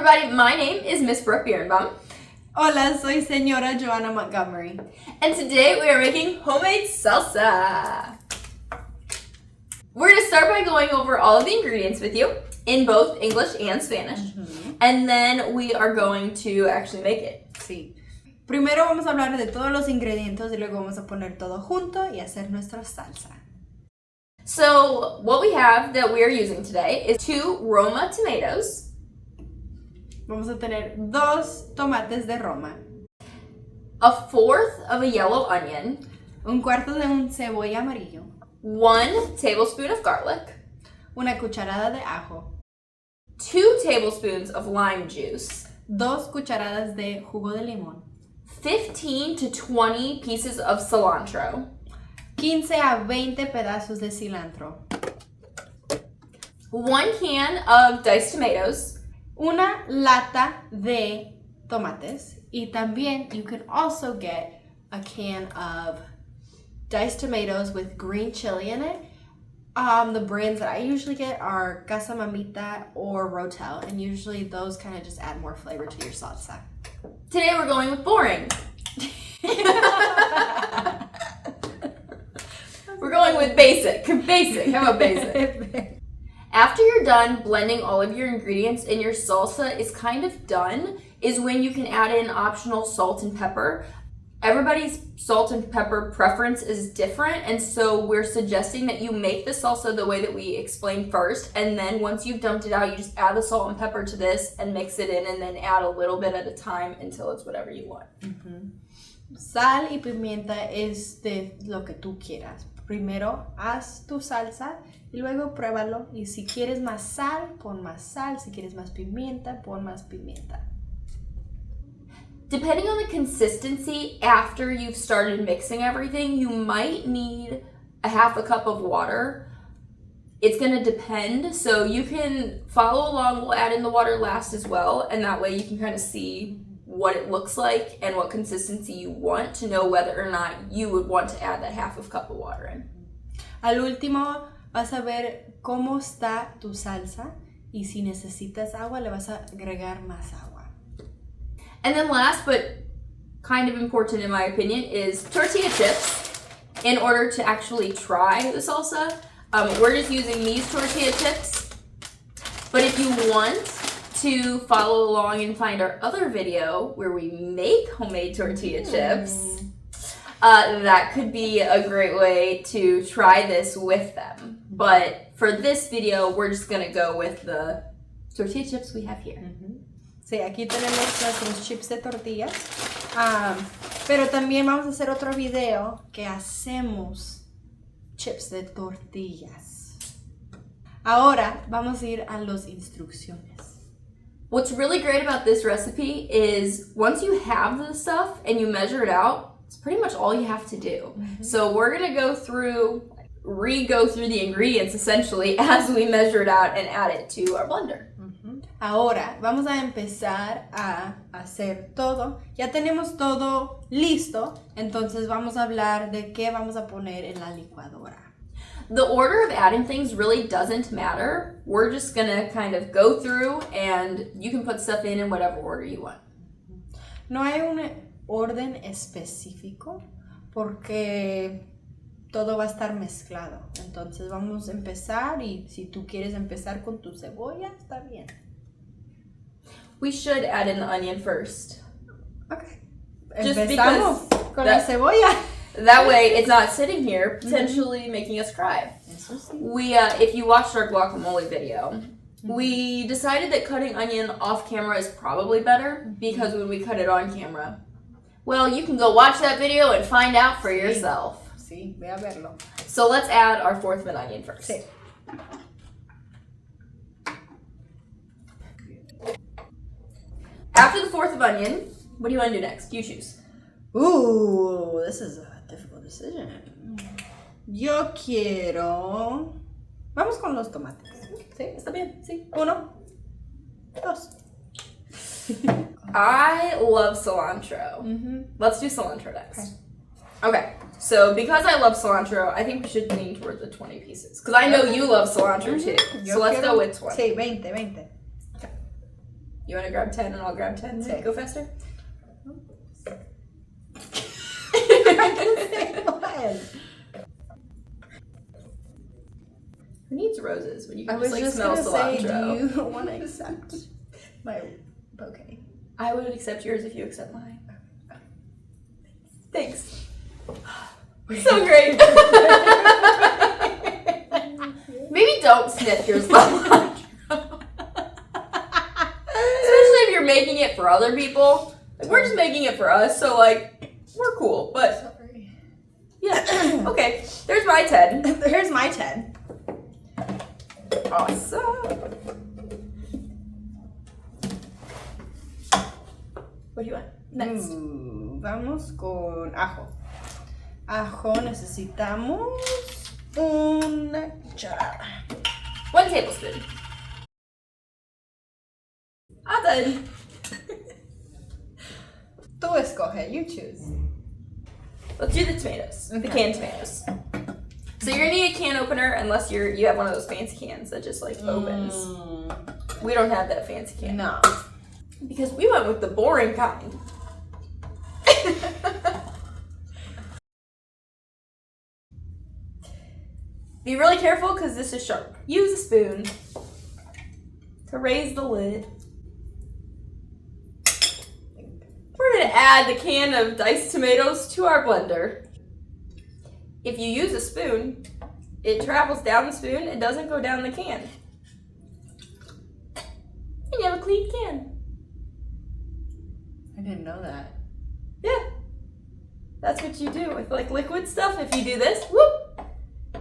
everybody, my name is Miss Brooke Biernbaum. Hola, soy Señora Montgomery. And today we are making homemade salsa. We're going to start by going over all of the ingredients with you in both English and Spanish. And then we are going to actually make it. Sí. Primero vamos a hablar de todos los ingredientes y luego vamos a poner todo junto y hacer nuestra salsa. So what we have that we are using today is 2 Roma tomatoes. Vamos a tener 2 tomates de Roma. 1/4 of a yellow onion. 1/4 de un cebolla amarillo. 1 tablespoon of garlic. Una cucharada de ajo. 2 tablespoons of lime juice. 2 cucharadas de jugo de limón. 15 to 20 pieces of cilantro. 15 a 20 pedazos de cilantro. 1 can of diced tomatoes. Una lata de tomates. Y también you can also get a can of diced tomatoes with green chili in it. The brands that I usually get are Casa Mamita or Rotel, and usually those kind of just add more flavor to your salsa. Today we're going with boring. We're going with basic. Basic. How about basic? After you're done blending all of your ingredients and your salsa is kind of done, is when you can add in optional salt and pepper. Everybody's salt and pepper preference is different, and so we're suggesting that you make the salsa the way that we explained first, and then once you've dumped it out, you just add the salt and pepper to this and mix it in, and then add a little bit at a time until it's whatever you want. Sal y pimienta es de lo que tú quieras. Primero haz tu salsa y luego pruébalo, y si quieres más sal, pon más sal. Si quieres más pimienta, pon más pimienta. Depending on the consistency after you've started mixing everything, you might need a 1/2 cup of water. It's going to depend, so you can follow along. We'll add in the water last as well, and that way you can kind of see what it looks like and what consistency you want to know whether or not you would want to add that 1/2 cup of water in. Al último vas a ver cómo está tu salsa, y si necesitas agua le vas a agregar más agua. And then last, but kind of important in my opinion, is tortilla chips in order to actually try the salsa. We're just using these tortilla chips, but if you want to follow along and find our other video where we make homemade tortilla chips, that could be a great way to try this with them. But for this video, we're just gonna go with the tortilla chips we have here. Sí, aquí tenemos nuestros chips de tortillas, pero también vamos a hacer otro video que hacemos chips de tortillas. Ahora vamos a ir a las instrucciones. What's really great about this recipe is once you have the stuff and you measure it out, it's pretty much all you have to do. So we're gonna go through, re-go through the ingredients essentially as we measure it out and add it to our blender. Ahora vamos a empezar a hacer todo. Ya tenemos todo listo, entonces vamos a hablar de qué vamos a poner en la licuadora. The order of adding things really doesn't matter. We're just gonna kind of go through and you can put stuff in whatever order you want. No hay un orden específico porque todo va a estar mezclado. Entonces vamos a empezar, y si tú quieres empezar con tu cebolla, está bien. We should add in the onion first. Okay. Just Empezamos because con la cebolla. That way it's not sitting here potentially making us cry. Eso sí. We, if you watched our guacamole video, we decided that cutting onion off camera is probably better because when we cut it on camera, well, you can go watch that video and find out for yourself. Sí, ve a verlo. So let's add our 1/4 of an onion first. Sí. After the 1/4 of onion, what do you want to do next? You choose. Ooh, this is a difficult decision. Yo quiero... Vamos con los tomates. Sí, está bien. Sí. 1, 2. I love cilantro. Let's do cilantro next. Okay, so because I love cilantro, I think we should lean towards the 20 pieces. Because I know you love cilantro too. So let's go with 20. Sí, 20. You want to grab 10 and I'll grab 10 to go faster? Who needs roses when you can just like smell cilantro? Do you want to accept my bouquet? I would accept yours if you accept mine. Thanks. So great. Maybe don't sniff your cilantro. Especially if you're making it for other people. Like, we're just making it for us, so like we're cool. But sorry. Yeah. Okay. There's my 10. Here's my 10. Awesome. What do you want? Next. Vamos con ajo. Ajo necesitamos una cucharada. 1 tablespoon. All done. Tú escoge, you choose. Let's do the tomatoes. Okay. The canned tomatoes. So you're gonna need a can opener unless you have one of those fancy cans that just like opens. We don't have that fancy can. No. Because we went with the boring kind. Be really careful because this is sharp. Use a spoon to raise the lid. We're gonna add the can of diced tomatoes to our blender. If you use a spoon, it travels down the spoon and doesn't go down the can. And you have a clean can. I didn't know that. Yeah. That's what you do with like liquid stuff. If you do this, whoop,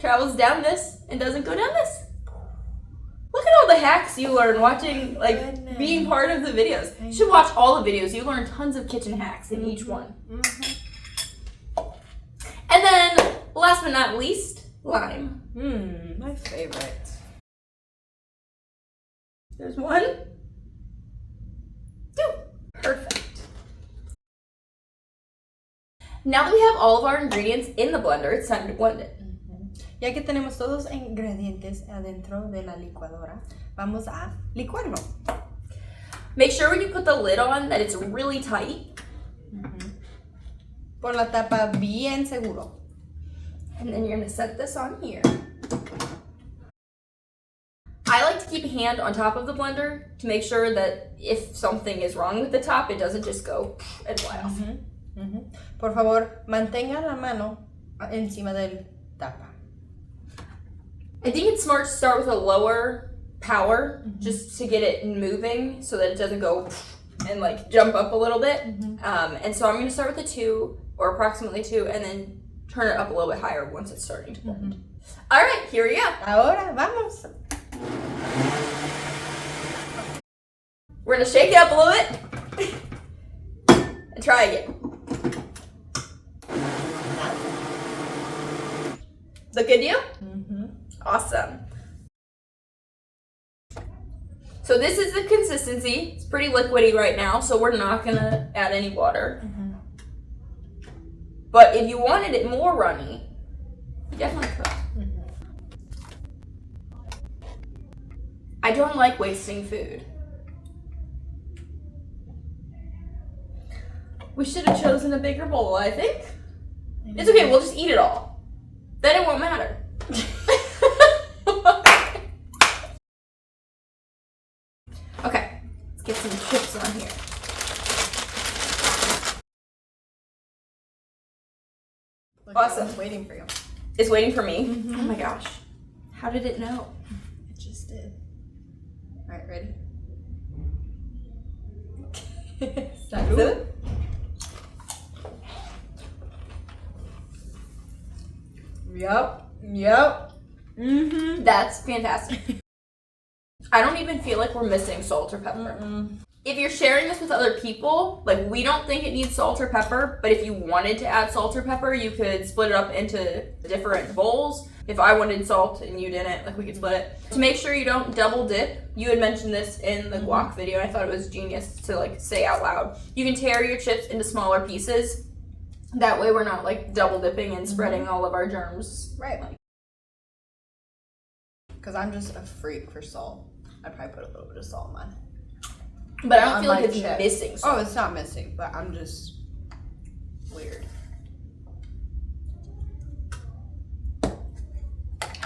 travels down this and doesn't go down this. Look at all the hacks you learn watching, like being part of the videos. You should watch all the videos. You learn tons of kitchen hacks in each one. And then, last but not least, lime. My favorite. There's 1, 2. Perfect. Now that we have all of our ingredients in the blender, it's time to blend it. Ya que tenemos todos los ingredientes adentro de la licuadora, vamos a licuarlo. Make sure when you put the lid on that it's really tight. Pon la tapa bien seguro. And then you're gonna set this on here. I like to keep a hand on top of the blender to make sure that if something is wrong with the top, it doesn't just go and fly off. Por favor, mantenga la mano encima del tapa. I think it's smart to start with a lower power just to get it moving so that it doesn't go and like jump up a little bit. And so I'm going to start with a 2 or approximately 2 and then turn it up a little bit higher once it's starting to blend. All right, here we go. Ahora vamos. We're going to shake it up a little bit and try again. Look good to you? Awesome. So this is the consistency. It's pretty liquidy right now, so we're not gonna add any water. But if you wanted it more runny, you definitely could. I don't like wasting food. We should have chosen a bigger bowl, I think. It's okay, we'll just eat it all. Then it won't matter. Okay, let's get some chips on here. Awesome. It's waiting for you. It's waiting for me. Oh my gosh. How did it know? It just did. All right, ready? Salud. Yep. That's fantastic. I don't even feel like we're missing salt or pepper. If you're sharing this with other people, like we don't think it needs salt or pepper, but if you wanted to add salt or pepper, you could split it up into different bowls. If I wanted salt and you didn't, like we could split it. To make sure you don't double dip, you had mentioned this in the guac video, and I thought it was genius to like say out loud. You can tear your chips into smaller pieces. That way we're not like double dipping and spreading all of our germs. Right. Because I'm just a freak for salt. I'd probably put a little bit of salt in mine. But I don't feel on like my it's chip. missing salt. Oh, it's not missing, but I'm just weird.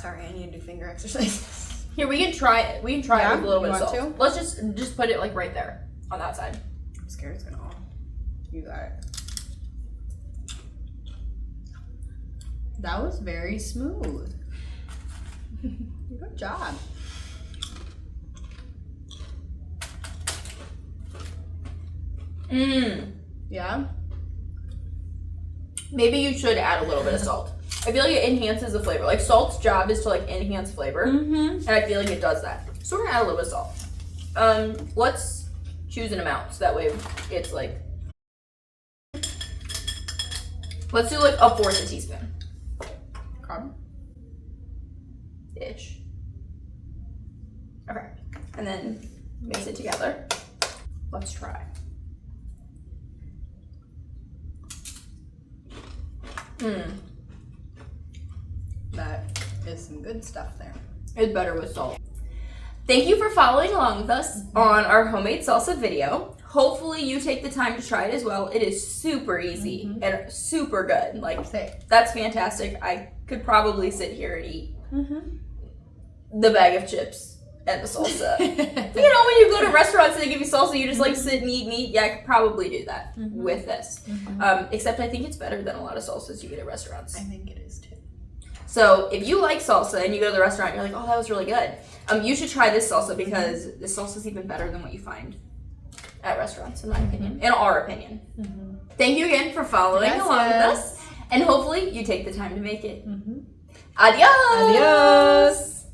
Sorry, I need to do finger exercises. Here, we can try it. We can try it with a little bit of want salt. to? Let's just put it like right there on that side. I'm scared it's gonna all. You got it. That was very smooth. Good job. Yeah? Maybe you should add a little bit of salt. I feel like it enhances the flavor. Like salt's job is to like enhance flavor. And I feel like it does that. So we're gonna add a little bit of salt. Let's choose an amount so that way it's like, let's do like 1/4 teaspoon. Ish. Okay. And then mix it together. Let's try. That is some good stuff there. It's better with salt. Thank you for following along with us on our homemade salsa video. Hopefully you take the time to try it as well. It is super easy and super good. Like, that's fantastic. I could probably sit here and eat the bag of chips and the salsa. You know, when you go to restaurants and they give you salsa, you just like sit and eat. Yeah, I could probably do that with this. Except I think it's better than a lot of salsas you get at restaurants. I think it is too. So if you like salsa and you go to the restaurant and you're like, oh, that was really good, you should try this salsa because this salsa is even better than what you find at restaurants, in my opinion, in our opinion. Thank you again for following along with us, and hopefully you take the time to make it. Adios! Adios!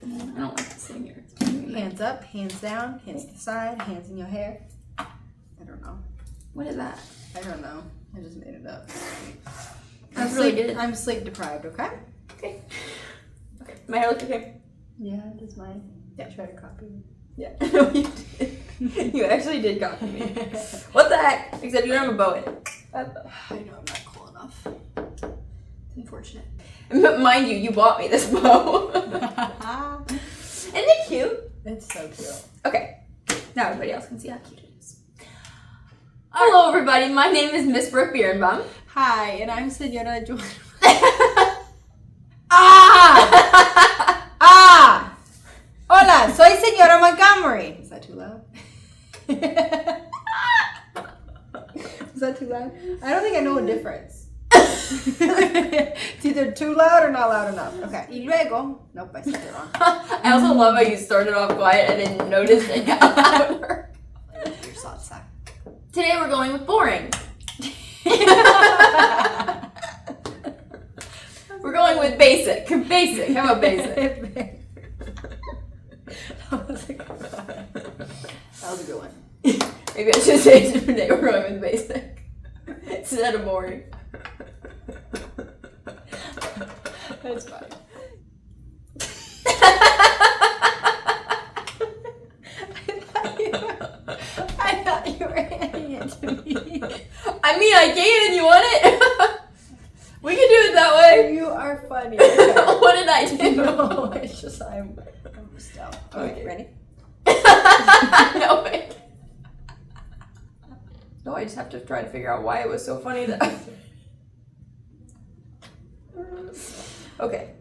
I don't like sitting here. Hands up, hands down, hands to the side, hands in your hair. I don't know. What is that? I don't know. I just made it up. That's really good. I'm sleep deprived, okay? Okay. Okay. My hair looks okay. Yeah, does mine. Yeah, try to copy me. Yeah. No, you did. You actually did copy me. What the heck? Except you don't have a bow in it. I know I'm not cool enough. It's unfortunate. Mind you, you bought me this bow. Isn't it cute? It's so cute. Okay. Now everybody else can see how cute it is. Hello, everybody. My name is Miss Brooke Biernbaum. Hi, and I'm Señora Joan. Hola, soy Señora Montgomery. Is that too loud? Is that too loud? I don't think I know a difference. It's either too loud or not loud enough. Okay. Y luego. Nope, I said it wrong. I also love how you started off quiet and then noticed it got louder. Your salsa. Today we're going with boring. We're going with basic. Basic. How about basic? That was a good one. Maybe I should say today we're going with basic instead of boring. That's fine. I thought you were handing it to me. I mean, I can. You want it? We can do it that way. You are funny. Okay. What did I do? No, it's just I'm still. Okay, ready? No, wait. No, I just have to try to figure out why it was so funny that. Okay.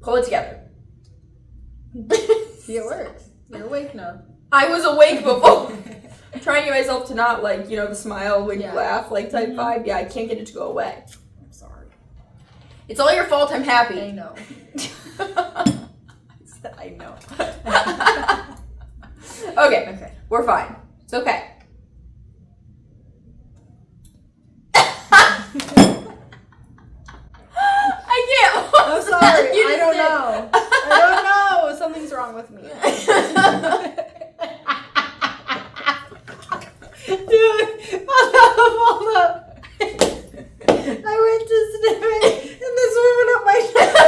Pull it together. See, it works. You're awake now. I was awake before. Trying to get myself to not like, you know, the smile when you laugh, like type 5. Yeah, I can't get it to go away. I'm sorry. It's all your fault. I'm happy. I know. I know. Okay. We're fine. It's okay. I can't. I'm sorry. I don't know. I don't know. Something's wrong with me. Dude, hold up. I went to sniff it, and this one went up my nose.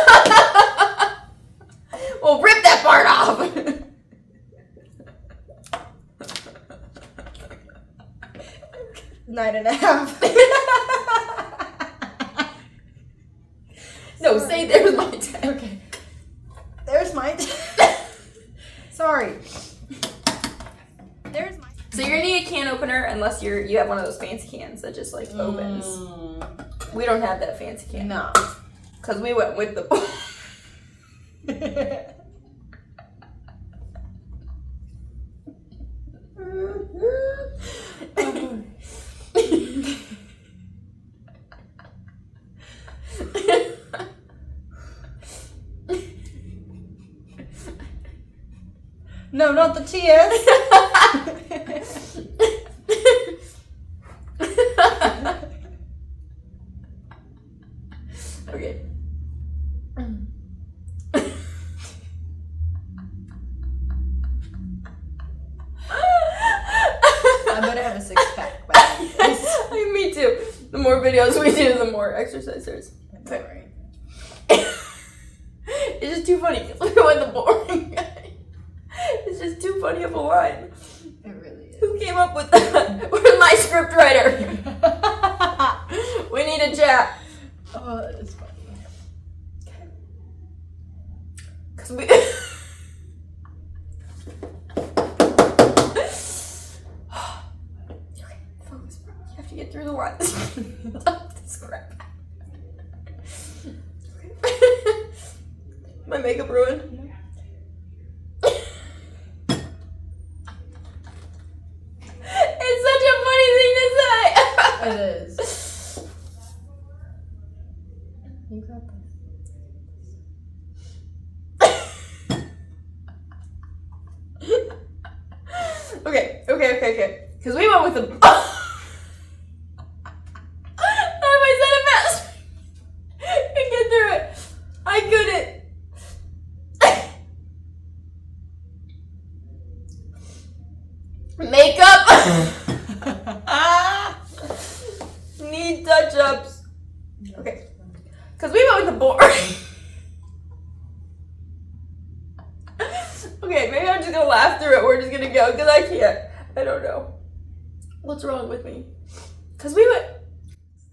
Well, rip that part off. 9.5. No, say there's my 10. Okay. my... Sorry. There's my... So you're gonna need a can opener unless you have one of those fancy cans that just like opens. We don't have that fancy can. No. Because we went with the... No, not the tears. Okay. I'm gonna have a 6-pack by this. Me too. The more videos we do, the more exercise there's. Right. It's just too funny because we went the boring guy. It's just too funny of a line. It really is. Who came up with that? Where's my script writer? We need a chat. Oh, that is funny. Cause we. Okay, focus, bro. You have to get through the wine. This crap. My makeup ruined. It's such a funny thing to say. It is. You got this. Okay. Because we went with the. Not if I said it fast. I can get through it. I couldn't. Makeup. Need touch-ups. Okay. Because we went with the boring. Okay, maybe I'm just gonna laugh through it. We're just gonna go because I can't. I don't know. What's wrong with me? Because we went.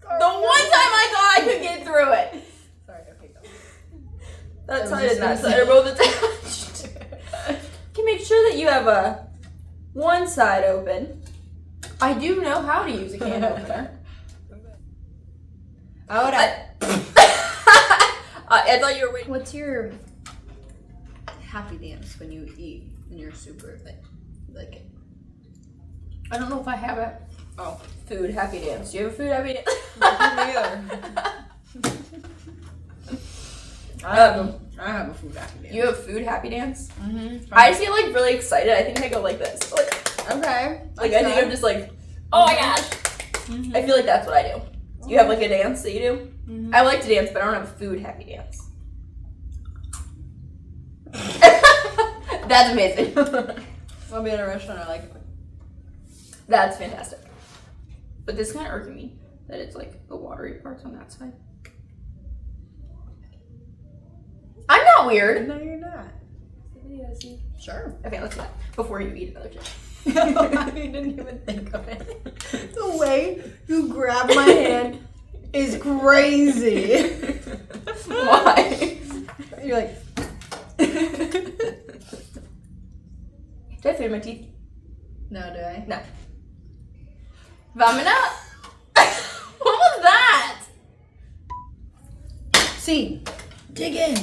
The one time I thought I could get through it. Sorry, okay, go. That side and that side are both attached. You can make sure that you have one side open. I do know how to use a can opener. Ahora. I thought you were waiting. What's your happy dance when you eat and you're super like it? I don't know if I have it. Oh, food happy dance. Do you have a food happy dance? I have a food happy dance. You have food happy dance? Mm-hmm. I just get like really excited. I think I go like this. Like, Okay. I think I'm just like, oh my gosh. Mm-hmm. I feel like that's what I do. You have like a dance that you do? Mm-hmm. I like to dance, but I don't have a food happy dance. That's amazing. I'll be at a restaurant. I like it. That's fantastic. But this is kind of irking me that it's like the watery parts on that side. I'm not weird. No, you're not. Sure. Okay, let's do that before you eat another chip. I didn't even think of it. The way you grab my hand is crazy. Why? You're like. Do I have food in my teeth? No, do I? No. Vamina? What was that? See, dig in.